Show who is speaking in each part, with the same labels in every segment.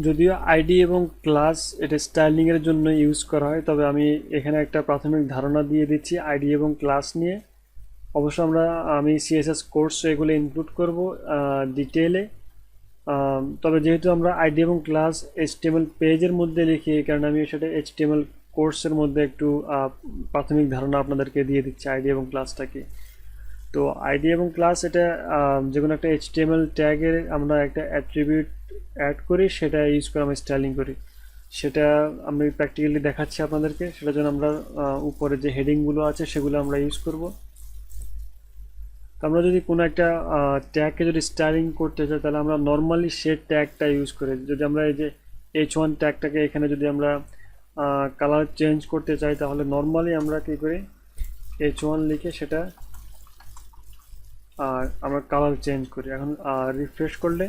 Speaker 1: যদিও আইডি এবং ক্লাস এটা স্টাইলিংয়ের জন্য ইউজ করা হয়, তবে আমি এখানে একটা প্রাথমিক ধারণা দিয়ে দিচ্ছি আইডি এবং ক্লাস নিয়ে। অবশ্য আমি সিএসএস কোর্স এগুলো ইনক্লুড করব ডিটেলে। তবে যেহেতু আমরা আইডি এবং ক্লাস এইচটিএমএল পেজের মধ্যে লিখি, এই কারণে আমি সেটা এইচটিএমএল কোর্সের মধ্যে একটু প্রাথমিক ধারণা আপনাদেরকে দিয়ে দিচ্ছি আইডি এবং ক্লাসটা কি। তো আইডি এবং ক্লাস এটা যে কোনো একটা এইচটিএমএল ট্যাগের আমরা একটা অ্যাট্রিবিউট অ্যাড করি, সেটা ইউজ করে আমরা স্টাইলিং করি। সেটা আমি প্র্যাকটিক্যালি দেখাচ্ছি আপনাদেরকে। সেটার জন্য আমরা উপরে যে হেডিংগুলো আছে সেগুলো আমরা ইউজ করব। তো আমরা যদি কোনো একটা ট্যাগকে যদি স্টাইলিং করতে চাই, তাহলে আমরা নর্মালি সে ট্যাগটা ইউজ করি। যদি আমরা এই যে H1 ট্যাগটাকে এখানে যদি আমরা কালার চেঞ্জ করতে চাই, তাহলে নর্মালি আমরা কী করি, H1 লিখে সেটা আর আমরা কালার চেঞ্জ করি। এখন রিফ্রেশ করলে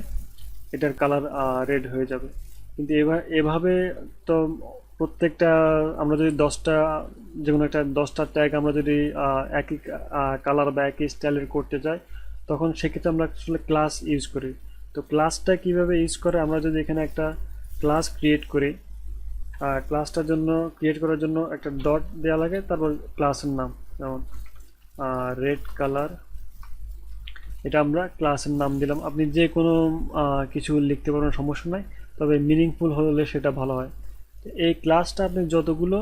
Speaker 1: এটার কালার রেড হয়ে যাবে। কিন্তু এভাবে তো প্রত্যেকটা আমরা যদি 10টা যে কোনো একটা 10টা ট্যাগ আমরা যদি একই কালার বা একই স্টাইলের করতে চাই, তখন সেক্ষেত্রে আমরা আসলে ক্লাস ইউজ করি। তো ক্লাসটা কিভাবে ইউজ করে, আমরা যদি এখানে একটা ক্লাস ক্রিয়েট করি, ক্লাসটার জন্য ক্রিয়েট করার জন্য একটা ডট দেওয়া লাগে, তারপর ক্লাসের নাম, যেমন রেড কালার, এটা আমরা ক্লাসের নাম দিলাম। আপনি যে কোনো কিছু লিখতে পারেন, সমস্যা নাই, তবে মিনিংফুল হলে সেটা ভালো হয়। এই ক্লাসটা আপনি যতগুলো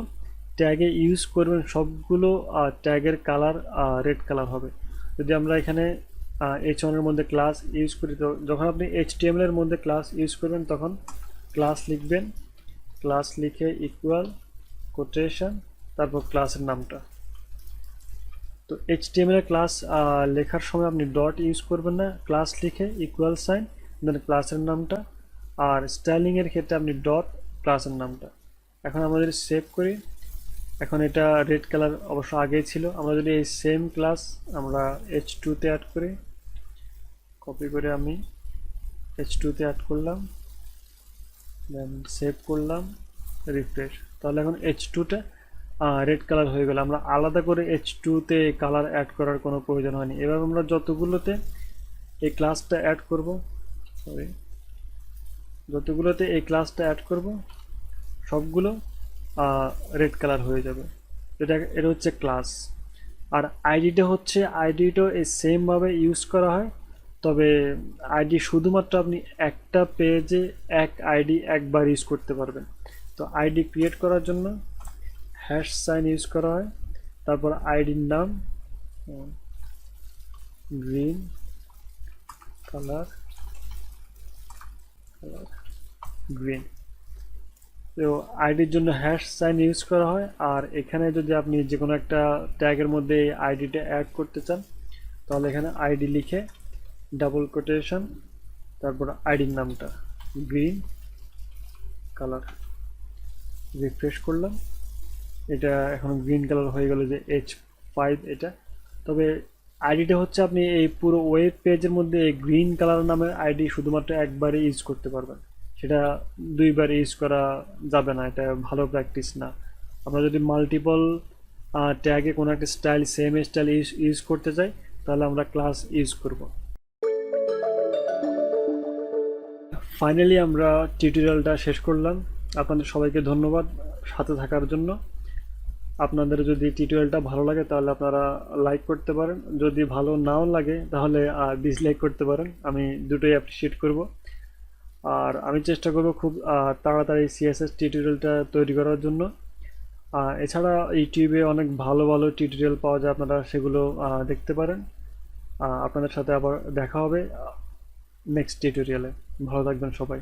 Speaker 1: ট্যাগে ইউজ করবেন সবগুলো ট্যাগের কালার রেড কালার হবে। যদি আমরা এখানে H1 এর মধ্যে ক্লাস ইউজ করি, তো যখন আপনি HTML এর মধ্যে ক্লাস ইউজ করবেন তখন ক্লাস লিখবেন, ক্লাস লিখে ইকুয়াল কোটেশন, তারপর ক্লাসের নামটা। তো HTML এর ক্লাস লেখার সময় আপনি ডট ইউজ করবেন না, ক্লাস লিখে ইকুয়াল সাইন দেন ক্লাসের নামটা। আর স্টাইলিং এর ক্ষেত্রে আপনি ডট ক্লাসের নামটা। এখন আমরা যদি সেভ করি, এখন এটা রেড কালার অবশ্য আগেই ছিল। আমরা যদি এই সেম ক্লাস আমরা H2 তে অ্যাড করি, কপি করে আমি H2 তে অ্যাড করলাম, দেন সেভ করলাম, রিফ্রেশ, তাহলে এখন H2টা রেড কালার হয়ে গেল। আমরা আলাদা করে H2 তে কালার অ্যাড করার কোনো প্রয়োজন হয়নি। এবার আমরা যতগুলোতে এই ক্লাসটা অ্যাড করব, যতগুলোতে এই ক্লাসটা অ্যাড করব সবগুলো রেড কালার হয়ে যাবে। এটা হচ্ছে ক্লাস। আর আইডিটা এই সেমভাবে ইউজ করা হয়, তবে আইডি শুধুমাত্র আপনি একটা পেজে এক আইডি একবার ইউজ করতে পারবেন। তো আইডি ক্রিয়েট করার জন্য হ্যাশ সাইন ইউজ করা হয়, তারপর আইডির নাম গ্রিন কালার গ্রিন। তো আইডির জন্য হ্যাশ সাইন ইউজ করা হয়। আর এখানে যদি আপনি যে কোনো একটা ট্যাগের মধ্যে এই আইডিটা অ্যাড করতে চান, তাহলে এখানে আইডি লিখে ডাবল কোটেশন, তারপর আইডির নামটা গ্রিন কালার, রিফ্রেশ করলাম, এটা এখন গ্রিন কালার হয়ে গেল, যে H5 এটা। তবে আইডিটা হচ্ছে আপনি এই পুরো ওয়েব পেজের মধ্যে এই গ্রিন কালার নামের আইডি শুধুমাত্র একবারে ইউজ করতে পারবেন, সেটা দুইবার ইউজ করা যাবে না, এটা ভালো প্র্যাকটিস না। আমরা যদি মাল্টিপল ট্যাগে কোনো একটা স্টাইল সেম স্টাইল ইউজ করতে চাই, তাহলে আমরা ক্লাস ইউজ করব। ফাইনালি আমরা টিউটোরিয়ালটা শেষ করলাম। আপনাদের সবাইকে ধন্যবাদ সাথে থাকার জন্য। আপনাদের যদি টিউটোরিয়ালটা ভালো লাগে তাহলে আপনারা লাইক করতে পারেন, যদি ভালো নাও লাগে তাহলে ডিসলাইক করতে পারেন, আমি দুটোই অ্যাপ্রিসিয়েট করব। আর আমি চেষ্টা করব খুব তাড়াতাড়ি সিএসএস টিউটোরিয়ালটা তৈরি করার জন্য। এছাড়া ইউটিউবে অনেক ভালো ভালো টিউটোরিয়াল পাওয়া যায়, আপনারা সেগুলো দেখতে পারেন। আপনাদের সাথে আবার দেখা হবে নেক্সট টিউটোরিয়ালে। ভালো থাকবেন সবাই।